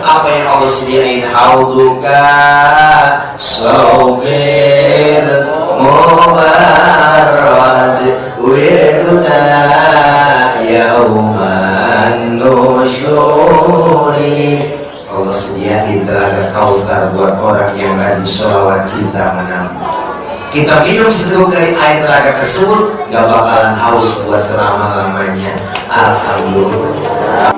Apa yang Allah sediain? Hauduka sawfil mubarrad wirduna yauman nusyuri. Allah sediain telaga Kausar buat orang yang rajin sholawat cinta Nabi. Kita minum seteguk dari air telaga tersebut, gak bakalan haus buat selama-lamanya. Alhamdulillah.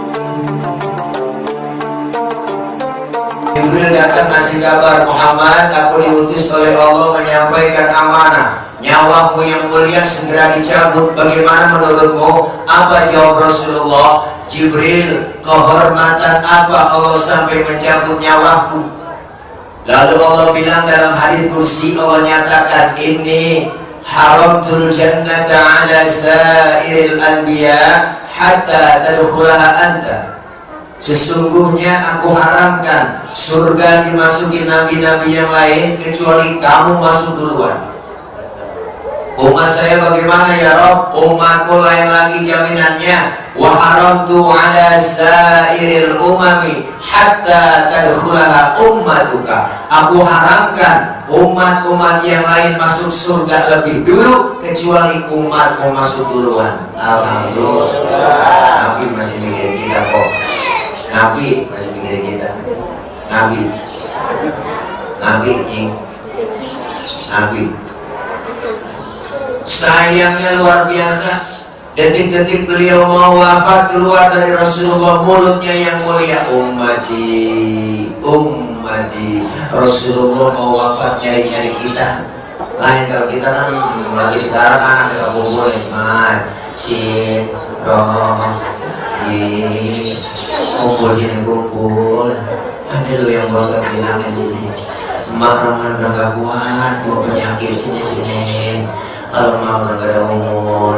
Jibril datang ngasih kabar, Muhammad, aku diutus oleh Allah menyampaikan amanah. Nyawamu yang mulia segera dicabut. Bagaimana menurutmu? Apa jawab Rasulullah? Jibril, kehormatan apa Allah sampai mencabut nyawaku? Lalu Allah bilang dalam hadis kursi, Allah nyatakan, ini haramtul jannata ala sairil anbiya hatta tadkhulaha anta. Sesungguhnya aku haramkan surga dimasuki nabi-nabi yang lain kecuali kamu masuk duluan. Umat saya bagaimana ya Rob? Umatku lain lagi jaminannya. Wa haramtu ala sairil umami hatta tadkhulaha ummatuka. Aku haramkan umat-umat yang lain masuk surga lebih dulu kecuali umatmu masuk duluan. Alhamdulillah. Nabi masih mikirin kita kok. Nabi masih mikirin kita. Nabi sayangnya luar biasa. Detik-detik beliau mau wafat, keluar dari Rasulullah mulutnya yang mulia, ummati. Rasulullah mau wafat nyari-nyari kita. Lain kalau kita kan lagi sekarang anak kita kumpul, kumpul. Ada lo yang bangga bilangin sini, emak udah gak kuat, gue penyakit sini. Kalau mau udah gak ada umur,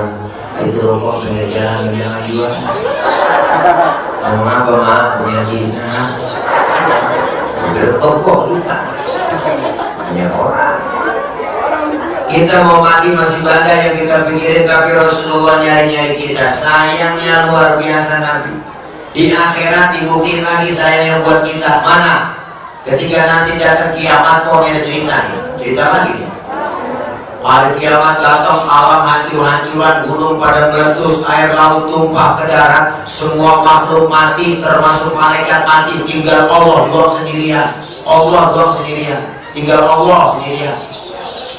itu lo kok pengen jalan jangan juga. Kalau apa mak punya cinta, gede kok kita banyak orang. Kita mau mati masih banda yang kita pikirin, tapi Rasulullah nyari-nyari kita. Sayangnya luar biasa Nabi. Di akhirat dibukin lagi sayangnya buat kita. Mana? Ketika nanti datang kiamat, kok ada cerita lagi nih. Hari kiamat datang, alam hancur-hancuran, gunung pada meletus, air laut tumpah ke darat, semua makhluk mati, termasuk malaikat mati, tinggal Allah doang sendirian. Tinggal Allah sendirian.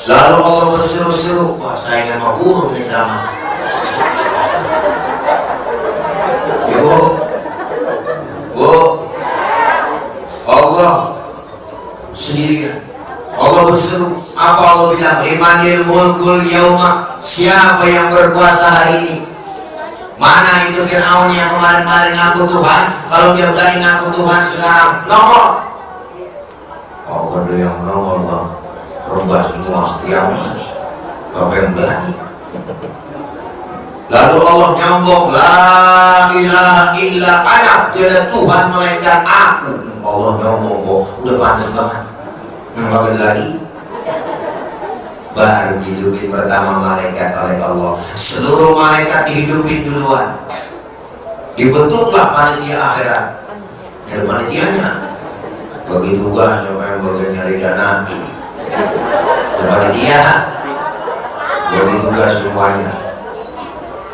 Lalu Allah berseru-seru, wah saya ingin mau burung ini ceramah. Bu, Allah sendirian. Allah berseru, apa Allah bilang? Limanil mulkul yauma, siapa yang berkuasa hari ini? Mana itu Fir'aun yang kemarin-kemarin ngaku Tuhan? Kalau dia berani ngaku Tuhan sekarang, nongol. Oh, ada yang nongol bang, rubah semua kiamat. Apa yang berani? Lalu Allah nyombong, la ilaha illa ana, tiada Tuhan melainkan aku. Allah nyombong, udah pantas banget. Nggak lagi. Baru dihidupin pertama malaikat oleh Allah. Seluruh malaikat dihidupin duluan. Dibentuklah panitia akhirat. Ada panitianya. Bagi tugas siapa yang bagian nyari dana. Panitia. Bagi tugas semuanya.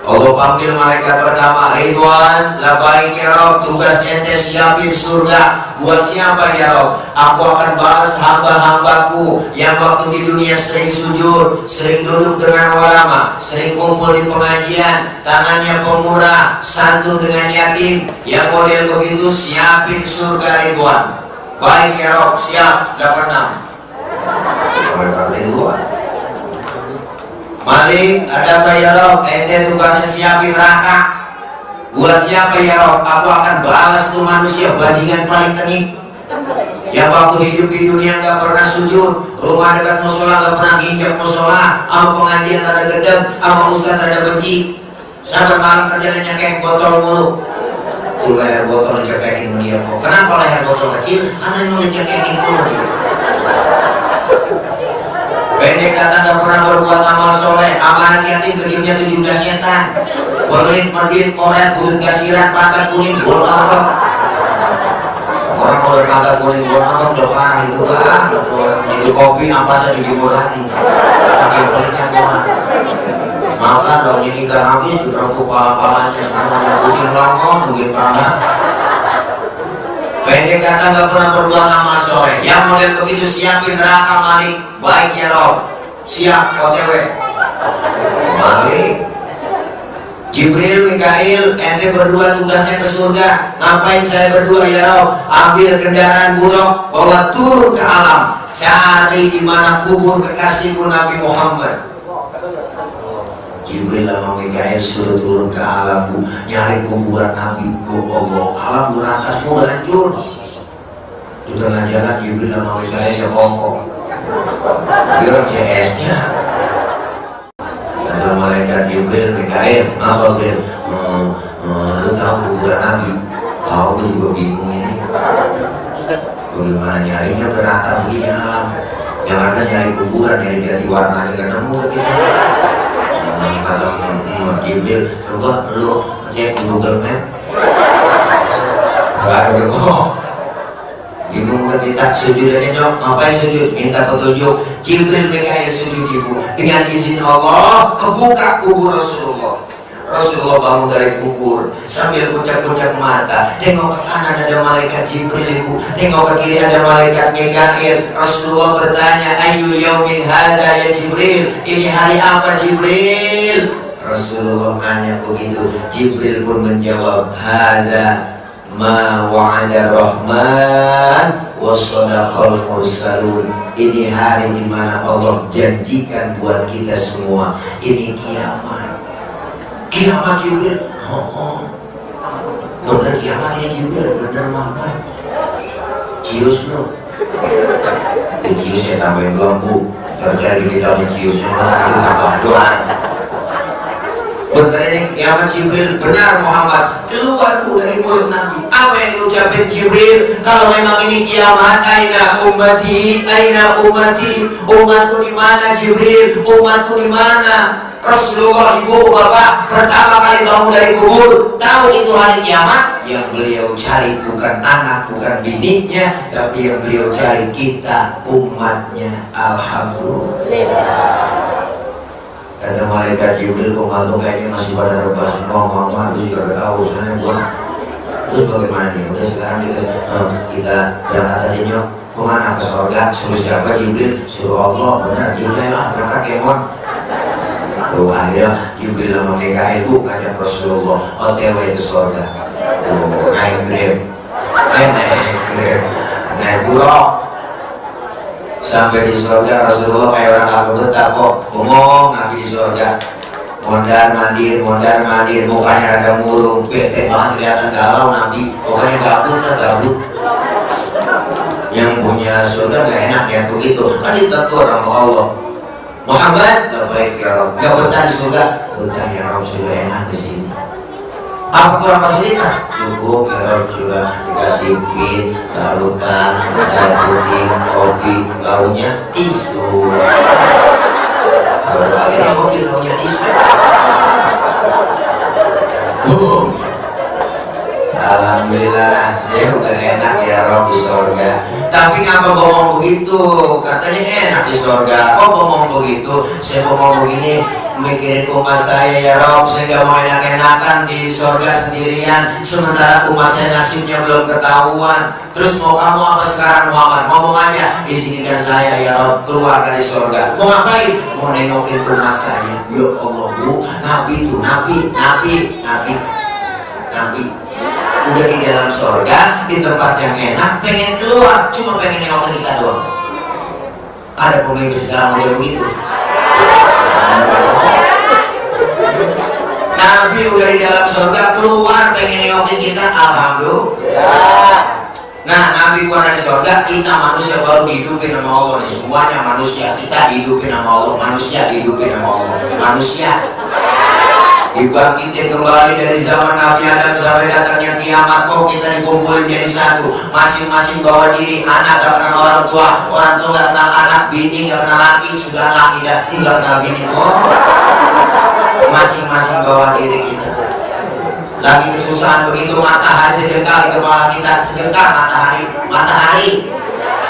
Allah panggil malaikat pertama, Ridwan, labaik ya Rob, tugas ente siapin surga. Buat siapa ya Rob? Aku akan balas hamba-hambaku yang waktu di dunia sering sujud, sering duduk dengan ulama, sering kumpul di pengajian, tangannya pemurah, santun dengan yatim. Yang model begitu siapin surga Ridwan. Baik ya Rob, siap, 86. Malaikat Ridwan. Malik, ada apa ya Rob? Ente tugasnya siapin neraka. Buat siapa ya Rob? Aku akan balas tuh manusia bajingan paling tengik yang waktu hidup di dunia gak pernah sujud, rumah dekat musola gak pernah nginjak musola, sama pengajian ada gedem, sama ustaz ada benci. Sampai malam kerjanya nyekek botol mulu. Tuh leher botol dicekekin dia. Kenapa leher botol kecil? Karena emang dicekekin mulu. Pendek kata gak pernah berbuat amal soleh, amal yatim kedimnya 17 setan. Pelit, medit, koret, bulut gasiran, pantat kuning, bolong. Orang kalau makan kuning goreng udah parah itu Pak, gitu. Jadi kopi apa saja dijemur lagi. Saking pelitnya tuh orang. Makan dong ini gak habis diterokok pala-palanya semuanya kucing lama nungguin pala. Pendek kata gak pernah berbuat amal soleh. Yang model begitu siapin neraka Malik. Baiknya Rob. Siap OTW. Malik. Jibril, Mikail, ente berdua tugasnya ke surga. Ngapain saya berdua ya Rob? Ambil kendaraan buruk, bawa turun ke alam. Cari di mana kubur kekasihku Nabi Muhammad. Jibril sama Mikail suruh turun ke alam bu, nyari kuburan Nabi. Allah, alam beratas udah hancur. Di tengah jalan Jibril sama Mikail ya kongkong. Biar CS-nya. Kata malaikat Jibril, Mikail, apa Jibril? Lu tahu kuburan Nabi? Tahu, gue juga bingung ini. Bagaimana nyarinya berata begini alam? Yang ada nyari kuburan, nyari jati warnanya gak nemu gitu. Kata Jibril, coba lu cek Google Map. Gak ada kok. Bingung udah kita sujud aja dong. Ngapain sujud? Minta petunjuk. Jibril Mikail sujud ibu. Dengan izin Allah kebuka kubur Rasulullah. Rasulullah bangun dari kubur sambil kucak-kucak mata. Tengok ke kanan ada malaikat Jibril ibu. Tengok ke kiri ada malaikat Mikail. Rasulullah bertanya, ayu yaumin hada ya Jibril? Ini hari apa Jibril? Rasulullah nanya begitu. Jibril pun menjawab, hada ma wa'ada rahman wa sadaqal mursalun. Ini hari dimana Allah janjikan buat kita semua. Ini kiamat. Kiamat Jibril. Bener kiamat ini Jibril. Bener Muhammad. Cius belum? Cius saya tambahin doang bu. Terjadi kita di ciusnya malah itu tambah doang. Bener ini kiamat Jibril. Benar Muhammad. Keluar bu dari mulut Nabi. Apa yang diucapin Jibril? Kalau memang ini kiamat, aina ummati, aina ummati. Umatku di mana Jibril? Umatku di mana? Rasulullah ibu bapak pertama kali bangun dari kubur, tahu itu hari kiamat. Yang beliau cari bukan anak, bukan bininya, tapi yang beliau cari kita umatnya. Alhamdulillah. Kata malaikat Jibril, pembantu kayaknya masih pada rebah semua. Mama itu juga udah tahu urusannya buat. Terus bagaimana nih? Udah sekarang kita berangkat aja nyok. Kemana? Ke surga. Suruh siapa Jibril? Suruh Allah. Benar juga ya, berangkat kemon. Tuh akhirnya Jibril sama Mikail bu ngajak Rasulullah OTW ke surga. Tuh naik Grab, naik buruk. Sampai di surga Rasulullah kayak orang kagak betah kok. Ngomong Nabi di surga. Mondar mandir, mukanya ada murung, bete banget kelihatan galau Nabi. Pokoknya gabut. Yang punya surga gak enak ya begitu. Kan ditegur sama Allah. Muhammad, gak baik ya Rob. Gak betah di surga. Betah ya Rob, sudah enak di sini. Apa kurang fasilitas? Cukup ya Rob, sudah dikasih pin, larutan, air putih, kopi, lauknya tisu. Baru kali ini mobil lauknya tisu. Alhamdulillah, saya udah enak ya Rob di surga. Tapi ngapa ngomong begitu? Katanya enak di surga. Kok ngomong begitu? Saya ngomong begini, mikirin umat saya ya Rob. Saya gak mau enak-enakan di surga sendirian. Sementara umat saya nasibnya belum ketahuan. Terus mau kamu apa sekarang Muhammad? Ngomong aja, izinkan saya ya Rob keluar dari surga. Mau ngapain? Mau nengokin umat saya. Ya Allah bu, Nabi itu, Nabi. Udah di dalam surga, di tempat yang enak, pengen keluar, cuma pengen nengokin kita doang. Ada pemimpin sekarang model begitu. Nabi udah di dalam surga, keluar pengen nengokin kita, alhamdulillah. Nah, Nabi keluar dari surga, kita manusia baru dihidupin sama Allah nih. Semuanya manusia, kita dihidupin sama Allah. Manusia dihidupin sama Allah. Manusia dibangkitin kembali dari zaman Nabi Adam sampai datangnya kiamat. Kok kita dikumpulin jadi satu, masing-masing bawa diri. Anak gak kenal orang tua gak kenal anak, bini gak kenal laki, sudah laki dan gak kenal bini. Kok masing-masing bawa diri kita. lagi kesusahan begitu matahari sejengkal di kepala kita, sejengkal matahari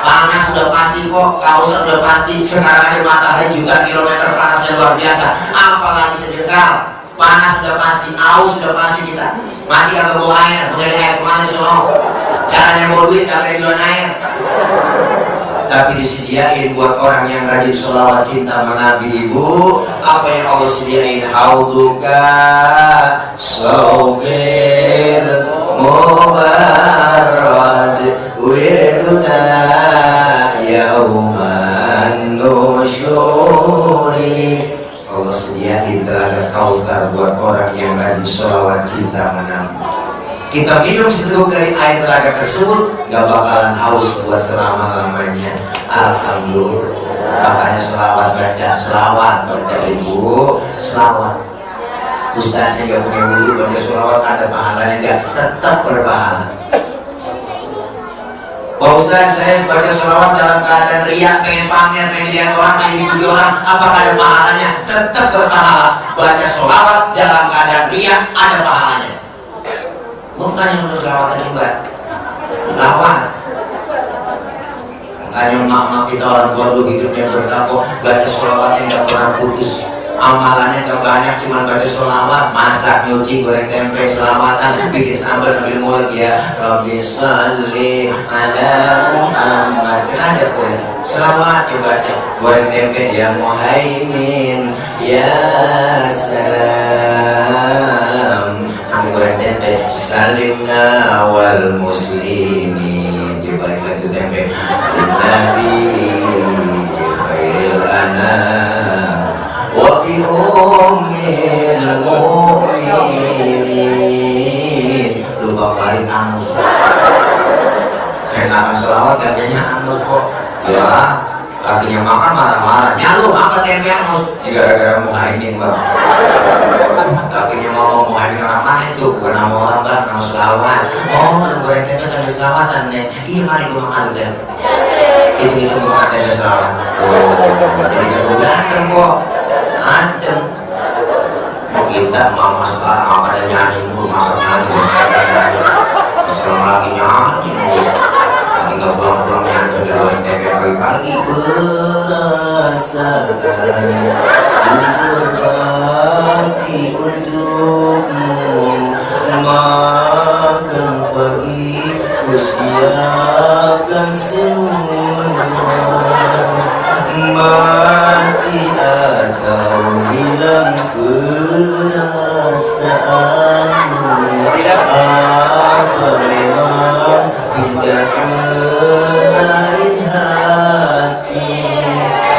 panas sudah pasti kok, kausan sudah pasti. Sekarang ada matahari juta kilometer panasnya luar biasa, apalagi sejengkal panas sudah pasti, aus sudah pasti. Kita mati kalau bawa air, menjadi air kemana sono? Caranya bawa duit, caranya jualan air. Tapi disediain buat orang yang rajin sholawat cinta Nabi. Ibu, apa yang Allah sediain? Hauduka sofil mubarad wirduna yauman nusyuri. Allah sediain telaga Kausar buat orang yang rajin sholawat cinta Nabi. Kita minum seteguk dari air telaga tersebut, gak bakalan haus buat selama-lamanya. Alhamdulillah. Makanya selawat baca ibu, selawat. Ustaznya gak punya wudhu baca selawat, ada pahalanya gak? Tetap berpahala. Pak Ustaz, saya baca selawat dalam keadaan riak, pengen pamer, pengen lihat orang, pengen dipuji orang, apakah ada pahalanya? Tetap berpahala. Baca selawat dalam keadaan riak, ada pahalanya. Bukan yang untuk selawatan juga lawan. Makanya mak-mak kita orang tua dulu hidupnya bertakwa, baca selawatnya gak pernah putus, amalannya gak banyak, cuma baca selawat, masak, nyuci, goreng tempe, selamatan, bikin sambal sambil mulut ya. Rabbi sholli ala Muhammad. Kan ada pun selawat ya baca, goreng tempe ya Muhaimin ya salam, goreng tempe salimna wal muslimin, dibalik lagi tempe Nabi khairil anam wa bi ummil mu'minin. Lupa balik anus, enakan selawat katanya anus kok ya. Lakinya makan marah-marah, lu makan tempe anus gara-gara Muhaimin bang. Lakinya mau Muhaimin orang mana itu? Bukan nama orang bang, nama selawat. Oh, goreng tempe sambil selawatan nih. Iya, mari gue makan tempe. Itu makan tempe selawat. Oh, jadi jatuh ganteng kok, adem. Mau kita mau masuk apa ada nyanyi mulu, masak nyanyi, selama lagi nyanyi tinggal pulang-pulang yang sudah goreng tempe pagi-pagi. Berasakan berbakti untukmu, makan pagi kusiapkan semua, mati atau hilang perasaanmu. Apa memang pindah ke lain hati,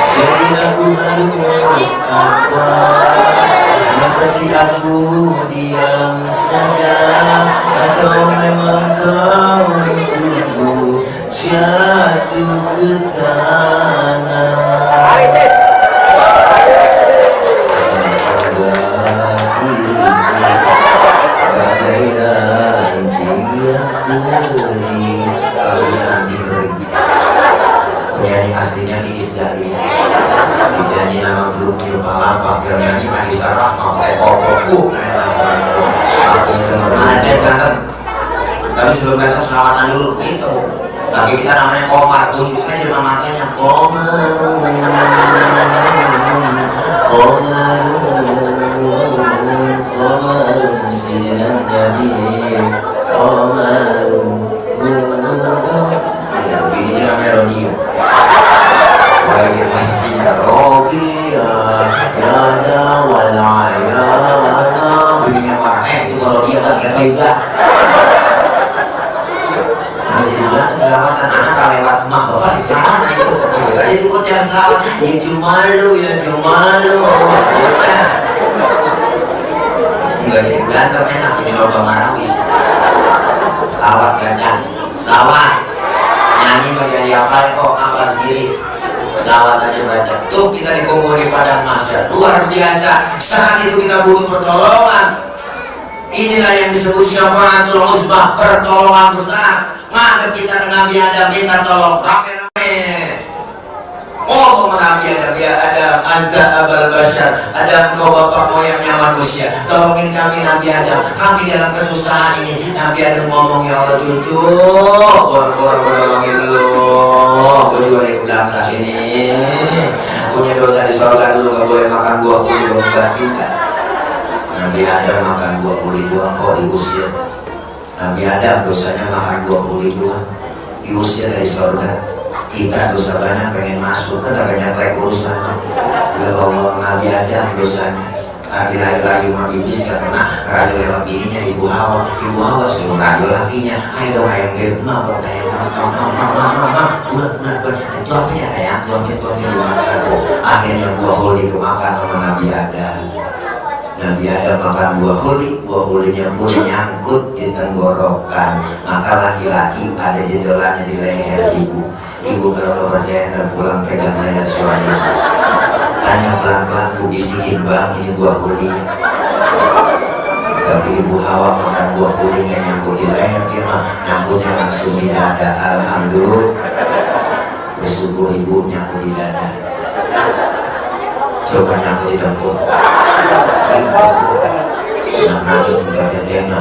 jadi aku harus apa? Masa sih aku diam saja, atau memang kau tunggu jatuh ke tanah? Penyanyi aslinya Iis Dali, penyanyi nama grupnya Palapa, penyanyi Anissa Rahma, pakai koko, pakai dengan mana dia ganteng. Tapi sebelum ganteng selawatan dulu gitu. Lagi kita namanya Komar, tunjukkan aja depan matanya Komar, Komar sinan jadi Komar. Ini namanya Rodia. Lagi pastinya Rodia, Yana walayana. Bunyinya marah, itu Rodia kan kita juga. Jadi ganteng selamatan, anak lewat mak bapak selamatan itu. Oke, aja cukup jangan selamat. Ya jumalu, ya. Enggak jadi ganteng enak, ini lomba marawis. Selawat gajah, selawat. Nyanyi menjadi apa kok, apa sendiri. Selawat aja baca. Tuh kita dikumpul di padang mahsyar, luar biasa. Saat itu kita butuh pertolongan. Inilah yang disebut syafaatul uzma, pertolongan besar. Maka kita ke Nabi Adam minta tolong rame-rame. Oh ngomong Nabi Adam, ya Adam, anta abal bashar, Adam kau bapak moyangnya manusia, tolongin kami Nabi Adam, kami dalam kesusahan ini. Nabi Adam ngomong, ya Allah cucu, orang-orang tolongin lu, gue juga lagi bilang saat ini punya dosa di surga dulu, gak boleh makan buah kulit doang, tidak. Nabi Adam makan buah kulit doang kok diusir. Nabi Adam dosanya makan buah kulit doang, diusir dari surga. Kita dosa banyak pengen masuk, kan agak nyampe urusan. Ya Allah, Nabi Adam dosanya dirayu-rayu sama iblis, gak pernah rayu lewat bininya Ibu Hawa. Ibu Hawa suruh rayu lakinya, ayo dong ayam beb, buat itu apanya kayak tuangnya dimakan. Akhirnya buah holi kemakan sama Nabi Adam. Nabi Adam makan buah holinya pun nyangkut di tenggorokan. Maka laki-laki ada jendelannya di leher ibu. Ibu kalau kepercayaan terpulang pegang leher suami, tanya pelan-pelan, ku bisikin bang ini buah holi. Tapi Ibu Hawa makan buah holi nggak nyangkut di leher, dia mah nyangkutnya langsung di dada. Alhamdulillah, bersyukur ibu nyangkut di dada. Coba nyangkut di dengkul, nangis minta-minta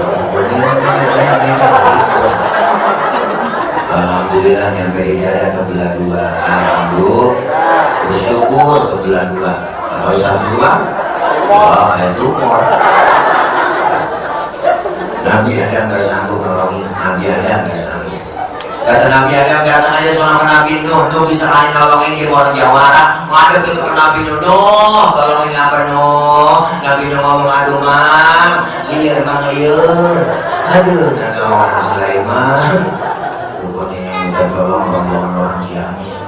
alhamdulillah nyampe di dada kebelah dua. Alhamdulillah, bersyukur kebelah dua. Kalau satu dua, wah itu tumor. Nabi Adam gak sanggup nolongin. Nabi Adam gak sanggup. Kata Nabi Adam, datang aja seorang ke Nabi Nuh. Nuh bisa lain nolongin di orang Jawara. Ngadep ke Nabi Nuh, Nuh tolongin apa Nuh? Nabi Nuh ngomong, aduh mang, liar mang liar. Aduh, nada orang Sulaiman. Rupanya yang minta tolong rombongan orang Ciamis.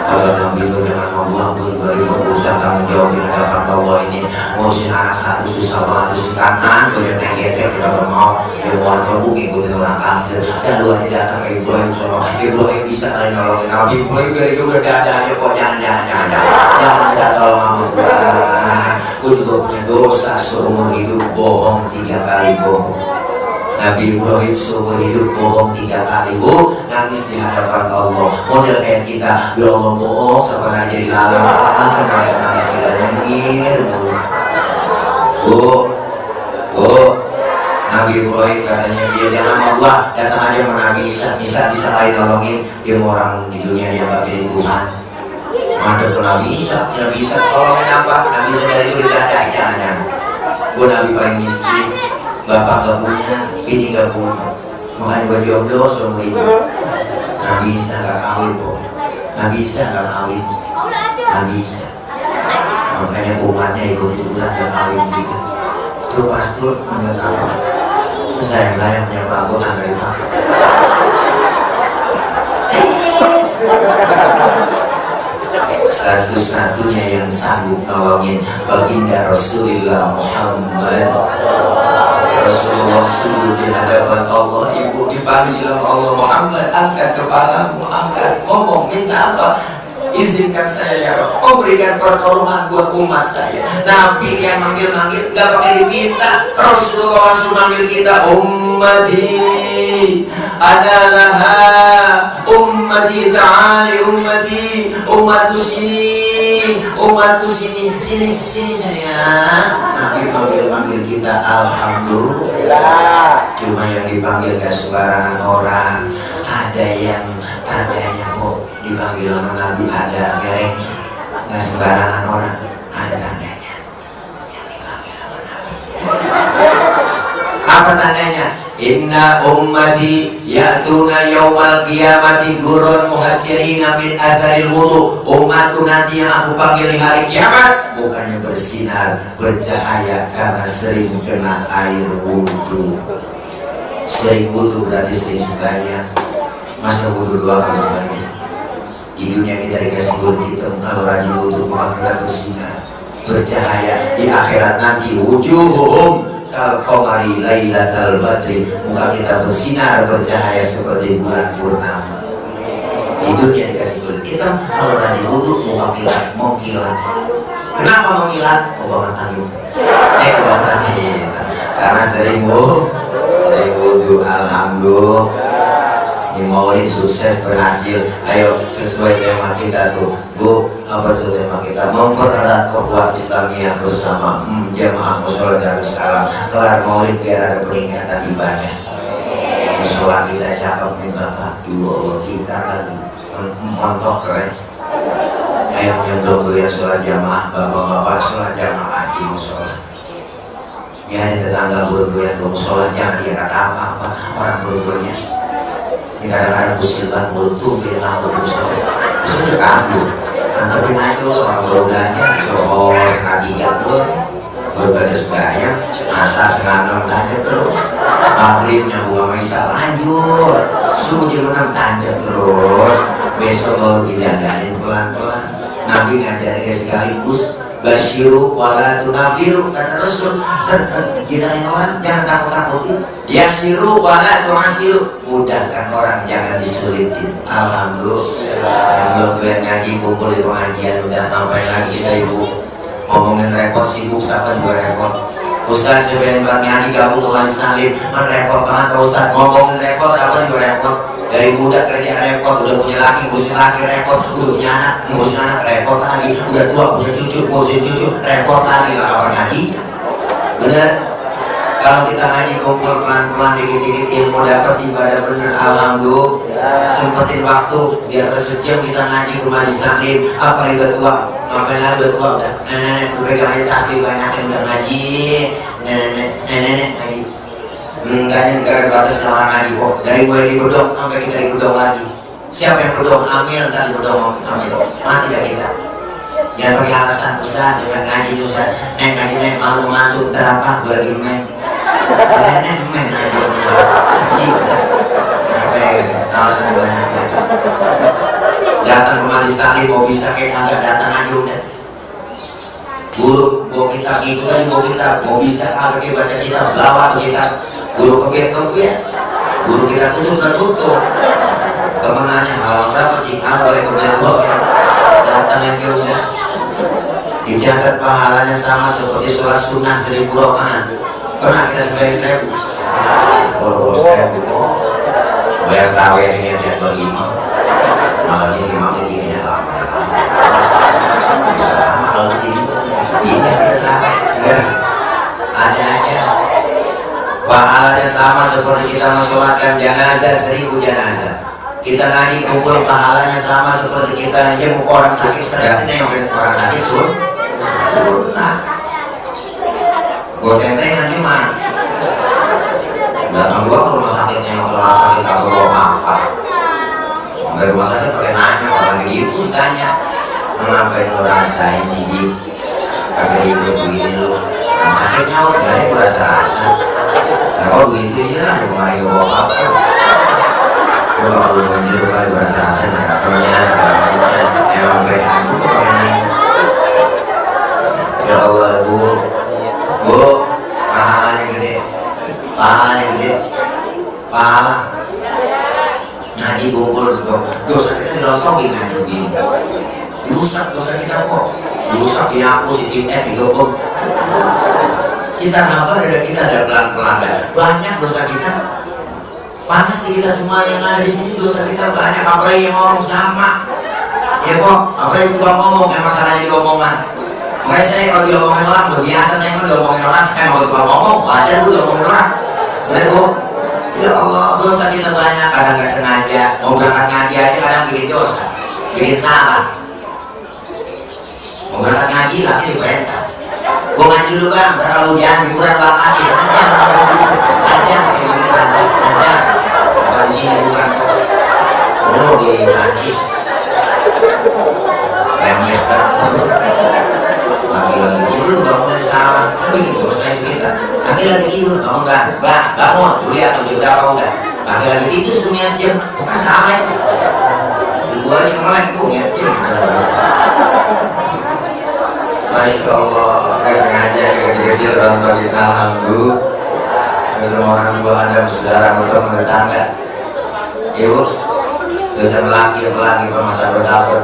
Kalau Nabi Nuh jangan membuang dari urusan tanggung jawab di hadapan Allah ini. Ngurusin anak satu susah banget, terus kanan gue yang negetek kita gak mau. Dia mau kerbuk ikutin orang kafir. Dan lu aja datang ke Ibrahim sono, Ibrahim bisa kalian nolongin Nabi Ibrahim dari juga dada aja kok. Jangan minta tolong sama gue juga punya dosa seumur hidup bohong 3 kali bohong. Nabi Ibrahim seumur hidup bohong 3 kali, bu, nangis di hadapan Allah. Model kayak kita, ya Allah bohong sampai hari jadi lalang, kan nangis kita nyengir, bu. Nabi Ibrahim katanya dia jangan mau gua, datang aja sama Nabi Isa bisa lain nolongin. Dia mau orang di dunia dia nggak jadi Tuhan. Ada ke Nabi Isa tolongin apa? Nabi Isa dari itu dada, jangan. Gua Nabi paling miskin. Bapak gak punya, ini gak punya, makanya gue jodoh seumur hidup. Nabi Isa gak kawin, po. Nabi Isa gak kawin, Nabi Isa. Makanya umatnya ikut-ikutan gak kawin juga. Tuh pastor gak kawin. Sayang punya perabotan dari pakai. Satu-satunya yang sanggup nolongin baginda Rasulullah Muhammad. Rasulullah suruh di hadapan Allah, ibu dipanggil Allah, Muhammad angkat kepalamu, angkat, ngomong minta apa? Izinkan saya ya Rabb, memberikan pertolongan buat umat saya. Nabi yang manggil-manggil gak pakai diminta, Rasulullah langsung manggil kita, ummati adalah ummati ta'ali ummati, umatku sini sayang. Nabi panggil kita, alhamdulillah. Cuma yang dipanggil gak sembarangan orang. Ada yang tandanya kok dipanggil sama Nabi, ada gereng. Gak sembarangan orang, ada tandanya yang dipanggil sama Nabi. Apa tandanya? Inna ummati ya'tuna yawmal qiyamati gurun muhajirina min atharil wudu. Umatku nanti yang aku panggil di hari kiamat bukannya bersinar, bercahaya karena sering kena air wudu. Sering wudu berarti sering sembahyang. Masa wudu doang kalau sembahyang? Di dunia kita dikasih kulit hitam, kalau rajin wudu maka kita bersinar, bercahaya. Di akhirat nanti wujuhum kal qamari lailatal badri, muka kita bersinar bercahaya seperti bulan purnama. Di dunia dikasih kulit hitam, kalau rajin wudu muka kilat, mengkilat. Kenapa mengkilat? Kebangan angin. Kebangan angin. Karena sering wudu. Alhamdulillah. Ini di maulid sukses berhasil. Ayo sesuai tema kita tuh Bu, apa tuh tema kita? Mempererat ukhuwah Islamiyah bersama jamaah mushola Darussalam. Kelar maulid biar ada peningkatan ibadah. Mushola kita cakep nih Bapak, dua kita lagi montok keren. Ayo nyontok tuh ya sholat jamaah, bapak-bapak sholat jamaah di mushola. Ya tetangga buru-buru ke mushola jangan dia kata apa-apa orang buru-burunya. Ini kadang-kadang kusil banget tuh bilang aku di mushola. Bisa juga aku. Nanti itu orang buru-burunya terus nanti jatuh. Baru sebaya masa setengah 6 tancap terus maghrib nyambung sama isya lanjut subuh jam 6 tancap terus besok baru dijagain pelan-pelan. Nabi ngajarin sekaligus basyiru wala tunafiru kata Rasul. Kirain orang jangan takut-takutin, yasiru wala tuasiru, mudahkan orang jangan disulitin. Alhamdulillah gue ngaji kumpul di pengajian udah sampai lagi kita ibu ngomongin repot sibuk siapa juga repot. Ustaz sebenarnya bang nyanyi gabung dengan salim man repot banget Pak Ustaz ngomongin repot siapa juga repot. Dari muda kerja repot, udah punya laki ngurusin laki repot, udah punya anak ngurusin anak repot lagi, udah tua punya cucu ngurusin cucu repot lagi. Lah kapan ngaji? Bener? Kalau kita ngaji kumpul pelan-pelan dikit-dikit ilmu dapat ibadah bener. Alhamdulillah sempetin waktu biar sejam kita ngaji ke majelis taklim. Apa yang udah tua ngapain lagi udah tua udah nenek-nenek udah pegang aja tasbih banyak yang udah ngaji. Nenek-nenek ngaji kayaknya gak ada batasnya orang ngaji kok. Dari mulai di bedong sampai kita di bedong lagi. Siapa yang bedong? Amil dan bedong amil. Mati dah kita. Jangan pakai alasan Ustaz jangan ngaji Ustaz. Ngaji malu mantu terapa gue lagi main. Nenek main aja alasan banyak. Datang ke majelis taklim mau bisa kayak agak datang aja udah. Guru bawa kitab itu kan bawa kitab mau bisa agak kayak baca kitab bawa kitab. Guru kebiat guru kita tutup kemenannya halaman berapa cik boleh kebiat datang aja udah. Dicatat pahalanya sama seperti sholat sunnah 1000 rakaat. Pernah kita sembahyang 1000? Oh 1000 bayar tahu ya ini ada 25 malam ini imamnya gini ya lama bisa malam ini kita sampai ada aja pahalanya sama seperti kita mensolatkan jenazah 1000 jenazah. Kita ngaji kumpul pahalanya sama seperti kita jenguk orang sakit. Artinya yang orang sakit sunnah. Gue tentengan cuma datang gua ke rumah sakitnya yang rumah sakit kalau gua apa nggak rumah sakit pakai nanya orang gitu tanya mengapa yang lo rasain sih pakai ibu begini lo sakit nyaut dari gua rasa nah kalau begitu aja lah kemarin gua bawa apa gua bakal banjir kali gua rasa dan rasanya emang baik aku pakai nanya. Ya Allah bu pahalanya gede pahala ngaji kumpul dosa kita dirontongin ngaji begini rusak dosa kita kok rusak dihapus digebuk kita nambah dada kita ada pelan-pelan banyak dosa kita panas di kita semua yang ada di sini dosa kita banyak apalagi yang ngomong sama ya kok apalagi tukang ngomong yang masalahnya diomongan. Makanya saya kalau diomongin orang udah biasa saya kalau diomongin orang kalau tukang ngomong wajar dulu diomongin orang. Bener bu? Ya Allah dosa kita banyak kadang gak sengaja mau berangkat ngaji aja kadang bikin dosa bikin salah. Mau berangkat ngaji lagi diperintah gua ngaji dulu bang kalau hujan hiburan bang ngaji ada kayak begitu ada bukan di sini bukan oh di Prancis remes banget lagi tidur bangun salah kan bikin dosa itu kita lagi tidur kamu enggak bangun kuliah atau jam berapa enggak lagi tidur semuanya jam bukan salah itu dua aja melek tuh ya jam Masya Allah gak sengaja kecil-kecil nonton di alhamdulillah semua orang tua ada saudara motor mengetangga ibu dosa melaki masa berdapet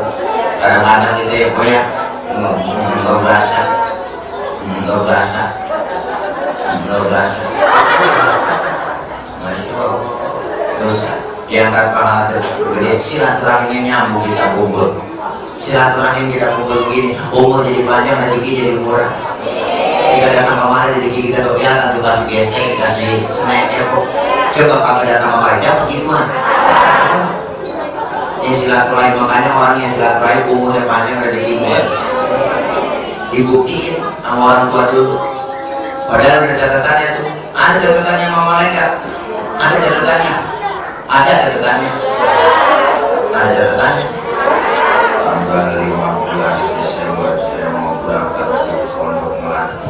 kadang-kadang kita ya pokoknya nggak berasa Masya Allah dosa ya diangkat pahala gede. Silaturahimnya nyambung kita kumpul. Silaturahim kita kumpul begini, umur jadi panjang, rezeki jadi murah. Jika datang kemari rezeki kita berkelihatan tuh kasih gesek, dikasih snack kok. Coba kalau datang kemari dapat gituan. Ini silaturahim, makanya orang yang silaturahim umurnya panjang, rezeki murah. Dibuktiin sama orang tua dulu. Padahal ada catatannya tuh, ada catatannya sama malaikat, ada catatannya, ada catatannya, ada catatannya. Tanggal 15 Desember saya mau berangkat ke Pondok Melati.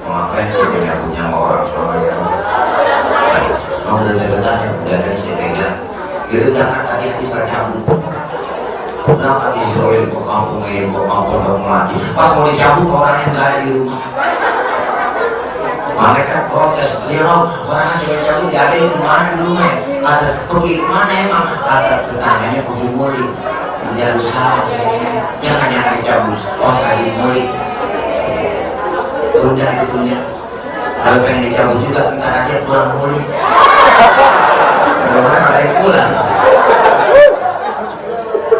Makanya punya orang Surabaya. Mau ada catatannya, udah dari saya pegang. Itu berangkat hati-hati secara cabut. Berangkat Israel ke kampung ini, ke kampung Pondok Melati. Pas mau dicabut orangnya nggak ada di rumah. Malaikat protes, beliau orang saya cabut gak ada di mana di rumah. Kata pergi kemana emang? Kata tetangganya pergi murid di Yerusalem. Jangan dicabut. Oh lagi murid. Tunda itu tunda. Kalau pengen dicabut juga ntar aja pulang murid. Mudah-mudahan ada yang pulang.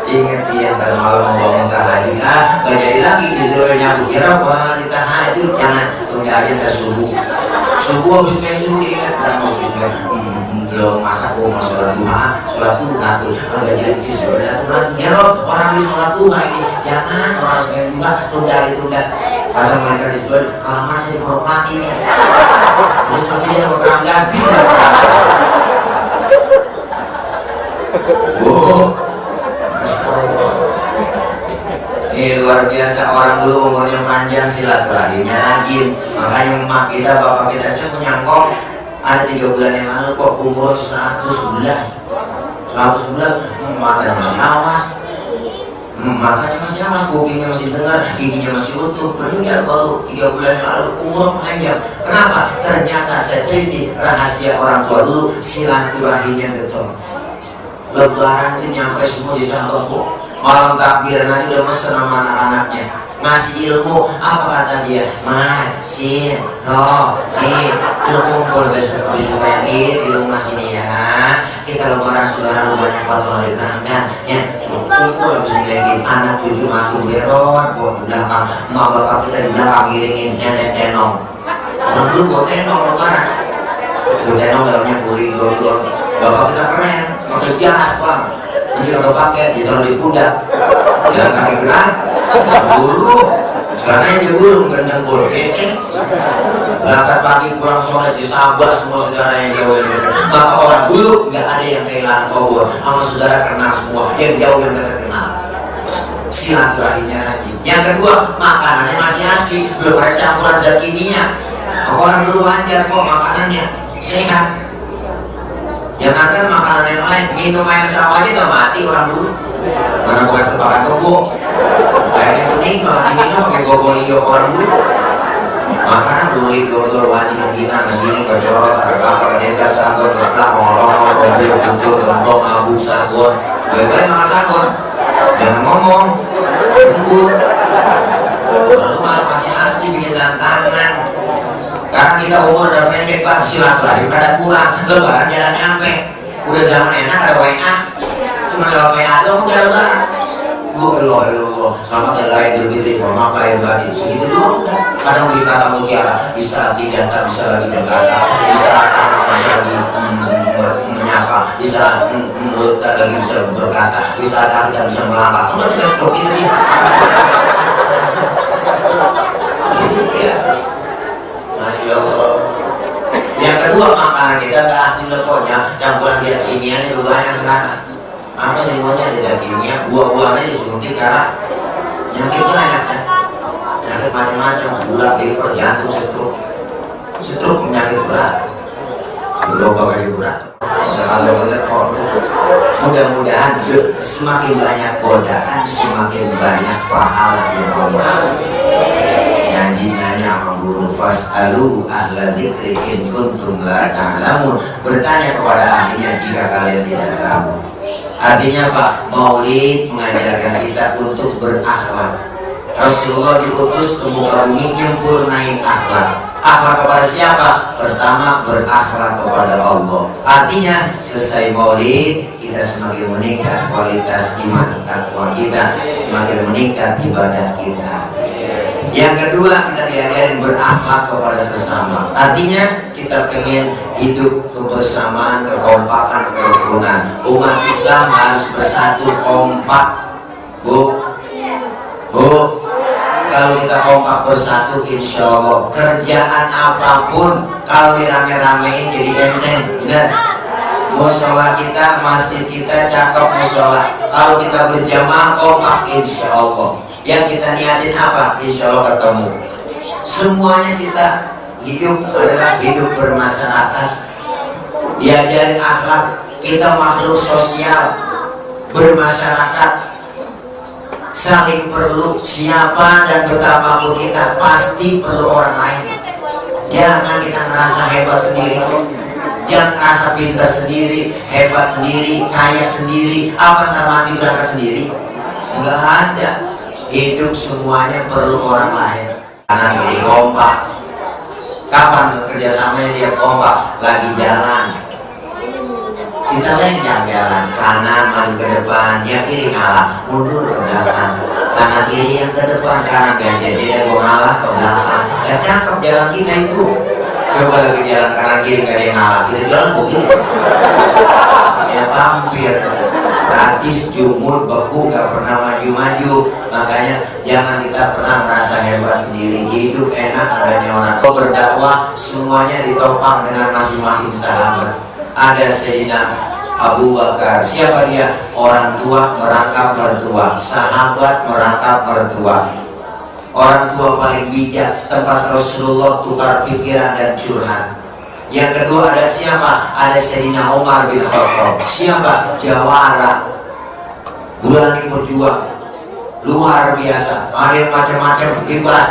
Ingat dia ntar malam mau bangun tahajud, gak jadi lagi Israel nyambut. Kira wah kita tahajud, jangan tunda aja ntar subuh. Subuh habis main subuh diingat dan mau bismillah. Belum masa mau sholat duha tuh agak jadi Israel datang lagi. Ya Rob, orang di sholat duha ini jangan orang sholat duha tunda. Kadang mereka Israel kelamaan saya dikorok mati nih. Terus tapi dia mau terang ganti. Ini luar biasa, orang dulu umurnya panjang silaturahimnya rajin. Makanya emak kita, bapak kita saya punya kok ada 3 bulan yang lalu kok umur 111 matanya masih awas, matanya masih awas, kupingnya masih dengar, giginya masih utuh. Meninggal baru 3 bulan yang lalu, umur panjang. Kenapa? Ternyata saya teliti rahasia orang tua dulu, silaturahimnya betul. Lebaran itu nyampe semua di sana kok. Malam takbiran aja udah mesen sama anak-anaknya, ngasih ilmu. Apa kata dia? Sin, Ro, lu kumpul besok di sungai di rumah sini ya. Kita lebaran saudara lu banyak patroli kan ya. Kumpul di sungai anak cucu mati berot, buat belakang mak bapak kita di belakang giringin nenek tenong. Orang dulu buat tenong lebaran. Buat tenong dalamnya kulit dua. Bapak kita keren, pakai jas bang. Nanti kalau pakai ditaruh di pundak, jalan kaki gerak, buru, celananya dia gulung gendang gul, keceng. Berangkat pagi pulang sore disabak semua saudara yang jauh yang dekat. Maka orang dulu nggak ada yang kehilangan obor, sama saudara kenal semua, yang jauh yang dekat kenal. Silaturahimnya rajin. Yang kedua, makanannya masih asli, belum ada campuran zat kimia. Orang dulu wajar kok makanannya sehat. Jangan makanan yang lain, minum air sawah aja udah mati orang dulu. Mana bekas terbakar kebo, airnya kuning malah diminum pakai gogol hijau orang dulu. Makanan kulit dodol wajib gina gini kecorot ada bakar nembak sagon keplak ngolong mobil kucur tembok mabuk sagon. Bebek makan sagon, jangan ngomong, tunggu. Lalu malah masih asli bikin tantangan. Karena kita umur udah pendek pak, silaturahim ada kurang, lebaran jalan nyampe. Udah zaman enak ada WA, cuma lewat WA doang udah lebaran. Allah, selamat hari Idul Fitri, mohon maaf lahir batin. Segitu doang udah. Kadang kita tamu tiara, bisa tidak tak bisa lagi berkata, bisa tak bisa lagi menyapa, bisa mulut tak lagi bisa berkata, bisa tak tidak bisa melangkah. Enggak bisa seperti ini. Iya. Masya Allah. Yang kedua, makanan kita gak asli lekonya, campuran zat kimia itu banyak sekarang. Apa semuanya ada zat kimia, buah-buahnya disuntik karena nyakit banyak kan. Nyakit macam-macam, gula, liver, jantung, stroke penyakit berat. Beberapa kali berat. Kalau benar mudah-mudahan semakin banyak godaan, semakin banyak pahala yang Allah kasih. Nyanyi-nyanyi sama guru fas'alu ahla dzikri in kuntum la ta'lamun. Bertanya kepada ahlinya jika kalian tidak tahu. Artinya apa? Maulid mengajarkan kita untuk berakhlak. Rasulullah diutus ke muka bumi nyempurnain akhlak. Akhlak kepada siapa? Pertama, berakhlak kepada Allah. Artinya selesai maulid kita semakin meningkat kualitas iman takwa kita, semakin meningkat ibadah kita. Yang kedua, kita diajarin berakhlak kepada sesama. Artinya kita pengen hidup kebersamaan, kekompakan, kerukunan. Umat Islam harus bersatu kompak. Bu, kalau kita kompak bersatu, insya Allah kerjaan apapun kalau dirame-ramein jadi enteng. Benar? Musola kita, masjid kita cakep musola. Kalau kita berjamaah kompak, insya Allah. Yang kita niatin apa? Insya Allah ketemu. Semuanya kita hidup adalah hidup bermasyarakat. Diajarin akhlak. Kita makhluk sosial, bermasyarakat, saling perlu. Siapa dan betapapun kita pasti perlu orang lain. Jangan kita ngerasa hebat sendiri. Jangan ngerasa pintar sendiri, hebat sendiri, kaya sendiri. Apa termati berangkat sendiri? Enggak ada. Hidup semuanya perlu orang lain. Karena ini kompak. Kapan kerjasamanya dia kompak? Lagi jalan. Kita lenjang jalan, kanan maju ke depan, yang kiri ngalah, mundur ke belakang. Tangan kiri yang ke depan, kanan ganjil, jadi gua ngalah ke belakang. Ya cakep jalan kita itu. Coba lagi jalan kanan kiri gak ada yang ngalah, kita jalan begini. Ya hampir statis, jumur, beku, gak pernah maju-maju. Makanya jangan kita pernah merasa hebat sendiri. Hidup enak adanya orang. Berdakwah semuanya ditopang dengan masing-masing sahabat. Ada Sayyidina Abu Bakar. Siapa dia? Orang tua merangkap mertua, sahabat merangkap mertua. Orang tua paling bijak, tempat Rasulullah tukar pikiran dan curhat. Yang kedua ada siapa? Ada Sayyidina Umar bin Khattab. Siapa? Jawara, berani berjuang, luar biasa. Ada yang macam-macam libas.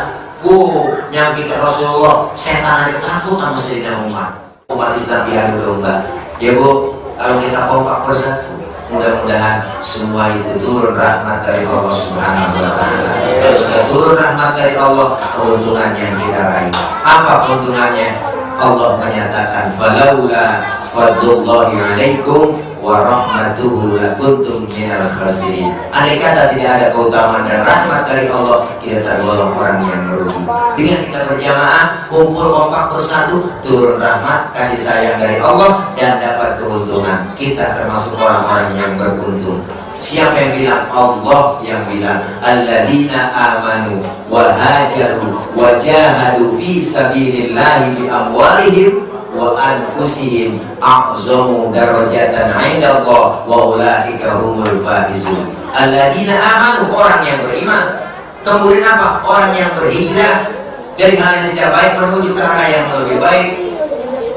Nyangkit Rasulullah, setan aja takut sama Sayyidina Umar. Umat Islam diadu domba. Ya Bu, kalau kita kompak bersatu, mudah-mudahan semua itu turun rahmat dari Allah Subhanahu wa Ta'ala. Kalau sudah turun rahmat dari Allah, keuntungan yang kita raih. Apa keuntungannya? Allah menyatakan, "Falaula fadlullahi 'alaikum wa rahmatuhu lakuntum minal khasirin." Andai kata tidak ada keutamaan dan rahmat dari Allah, kita tergolong orang yang merugi. Dengan kita berjamaah, kumpul kompak bersatu, turun rahmat, kasih sayang dari Allah dan dapat keuntungan. Kita termasuk orang-orang yang beruntung. Siapa yang bilang? Allah yang bilang. Alladzina amanu wa hajaru wa jahadu fi sabilillahi bi amwalihim wa anfusihim a'zamu darajatan 'indallah wa ulaika humul faizun. Alladzina amanu, orang yang beriman. Kemudian apa? Orang yang berhijrah dari hal yang tidak baik menuju ke arah yang lebih baik.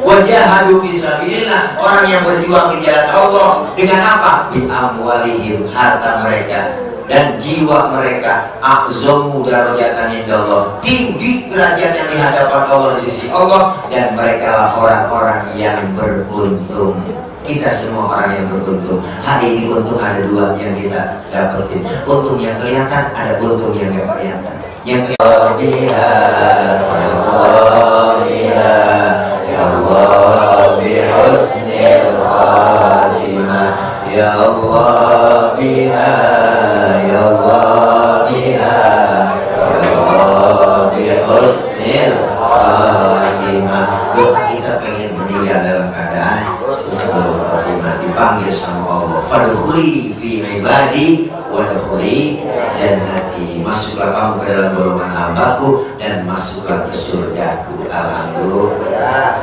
Wajahadu fisabilillah, orang yang berjuang di jalan Allah. Dengan apa? Bi amwalihim, harta mereka dan jiwa mereka. A'zamu darajatan indallah, tinggi derajat yang di hadapan Allah di sisi Allah. Dan mereka lah orang-orang yang beruntung. Kita semua orang yang beruntung. Hari ini untung ada dua yang kita dapetin. Untung yang kelihatan, ada untung yang gak kelihatan. Yang kelihatan ya Allah bihusnil khatimah, ya Allah biha, ya Allah biha, ya Allah bihusnil khatimah. Doa kita pengen meninggal dalam keadaan husnul khatimah, dipanggil sama Allah. Fadkhuli fi ibadi wadkhuli jannati. Masuklah kamu ke dalam golongan hambaku dan masuklah ke surgaku. Alhamdulillah.